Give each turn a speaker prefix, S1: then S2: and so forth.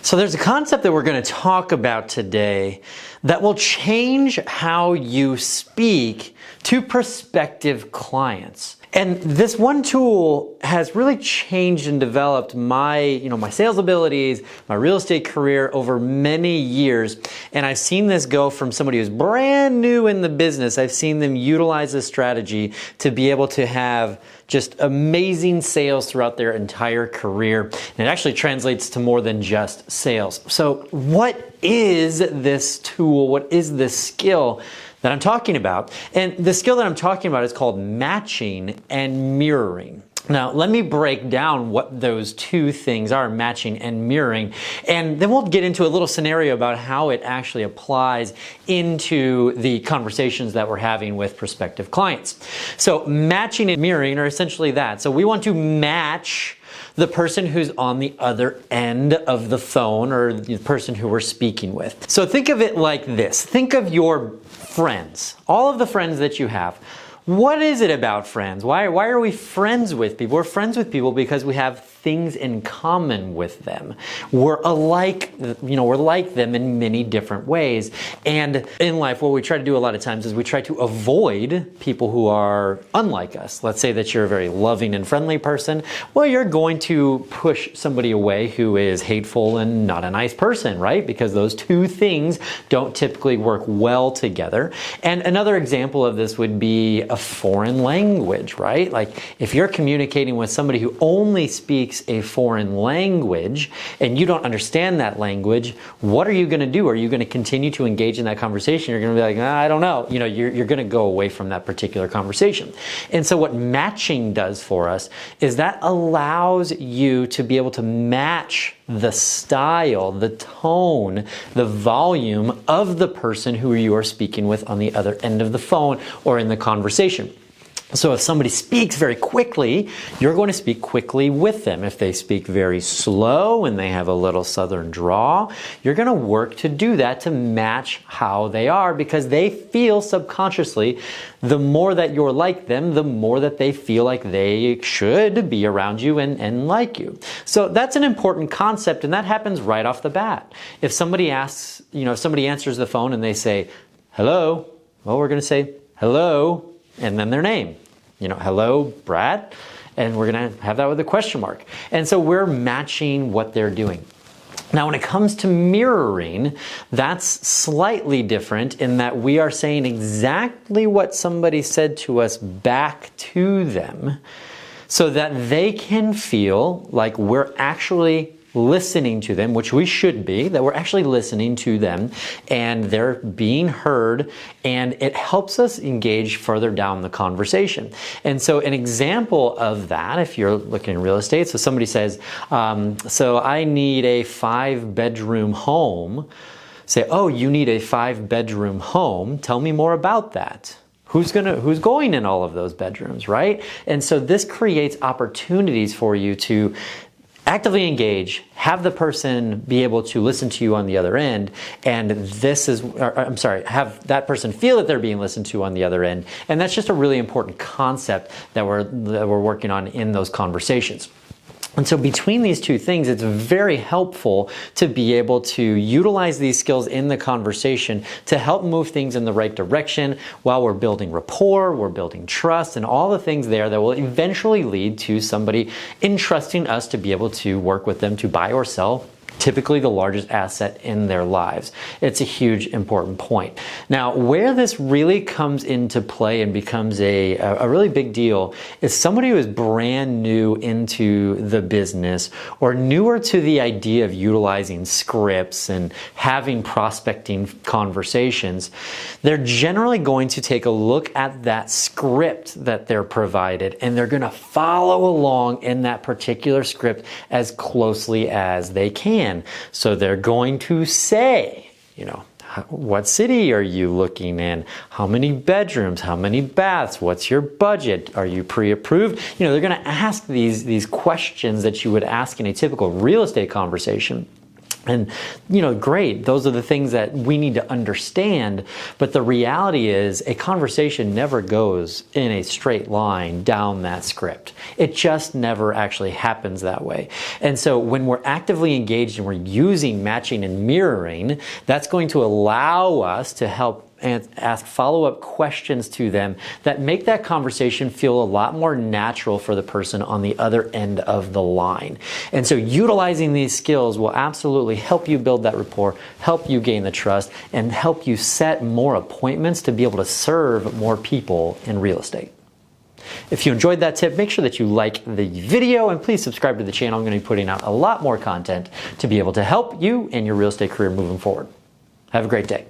S1: So there's a concept that we're going to talk about today that will change how you speak to prospective clients. And this one tool has really changed and developed my sales abilities, my real estate career over many years. And I've seen this go from somebody who's brand new in the business. I've seen them utilize this strategy to be able to have just amazing sales throughout their entire career. And it actually translates to more than just sales. So what is this tool? What is this skill that I'm talking about? And the skill that I'm talking about is called matching and mirroring. Now, let me break down what those two things are, matching and mirroring, and then we'll get into a little scenario about how it actually applies into the conversations that we're having with prospective clients. So matching and mirroring are essentially that. So we want to match the person who's on the other end of the phone or the person who we're speaking with. So think of it like this. Think of your friends, all of the friends that you have. What is it about friends? Why are we friends with people? We're friends with people because we have things in common with them. We're alike, we're like them in many different ways. And in life, what we try to do a lot of times is we try to avoid people who are unlike us. Let's say that you're a very loving and friendly person. Well, you're going to push somebody away who is hateful and not a nice person, right? Because those two things don't typically work well together. And another example of this would be a foreign language, right? Like if you're communicating with somebody who only speaks a foreign language and you don't understand that language, what are you going to do? Are you going to continue to engage in that conversation? You're going to be like, I don't know. You're going to go away from that particular conversation. And so what matching does for us is that allows you to be able to match the style, the tone, the volume of the person who you are speaking with on the other end of the phone or in the conversation. So if somebody speaks very quickly, you're going to speak quickly with them. If they speak very slow and they have a little southern drawl, you're going to work to do that to match how they are, because they feel subconsciously the more that you're like them, the more that they feel like they should be around you and like you. So that's an important concept, and that happens right off the bat. If somebody asks, if somebody answers the phone and they say, hello, well, we're going to say, hello, and then their name. Hello, Brad. And we're going to have that with a question mark. And so we're matching what they're doing. Now, when it comes to mirroring, that's slightly different in that we are saying exactly what somebody said to us back to them so that they can feel like we're actually listening to them, which we should be, that we're actually listening to them and they're being heard, and it helps us engage further down the conversation. And so an example of that, if you're looking in real estate, so somebody says, so I need a 5-bedroom home. Say, oh, you need a 5-bedroom home. Tell me more about that. Who's going in all of those bedrooms, right? And so this creates opportunities for you to actively engage, have the person be able to listen to you on the other end, and have that person feel that they're being listened to on the other end. And that's just a really important concept that we're working on in those conversations. And so between these two things, it's very helpful to be able to utilize these skills in the conversation to help move things in the right direction while we're building rapport, we're building trust, and all the things there that will eventually lead to somebody entrusting us to be able to work with them to buy or sell typically the largest asset in their lives. It's a huge, important point. Now, where this really comes into play and becomes a really big deal is somebody who is brand new into the business or newer to the idea of utilizing scripts and having prospecting conversations. They're generally going to take a look at that script that they're provided, and they're going to follow along in that particular script as closely as they can. So they're going to say, what city are you looking in? How many bedrooms? How many baths? What's your budget? Are you pre-approved? They're going to ask these questions that you would ask in a typical real estate conversation. And, great, those are the things that we need to understand. But the reality is a conversation never goes in a straight line down that script. It just never actually happens that way. And so when we're actively engaged and we're using matching and mirroring, that's going to allow us to help and ask follow-up questions to them that make that conversation feel a lot more natural for the person on the other end of the line. And so utilizing these skills will absolutely help you build that rapport, help you gain the trust, and help you set more appointments to be able to serve more people in real estate. If you enjoyed that tip, make sure that you like the video and please subscribe to the channel. I'm going to be putting out a lot more content to be able to help you in your real estate career moving forward. Have a great day.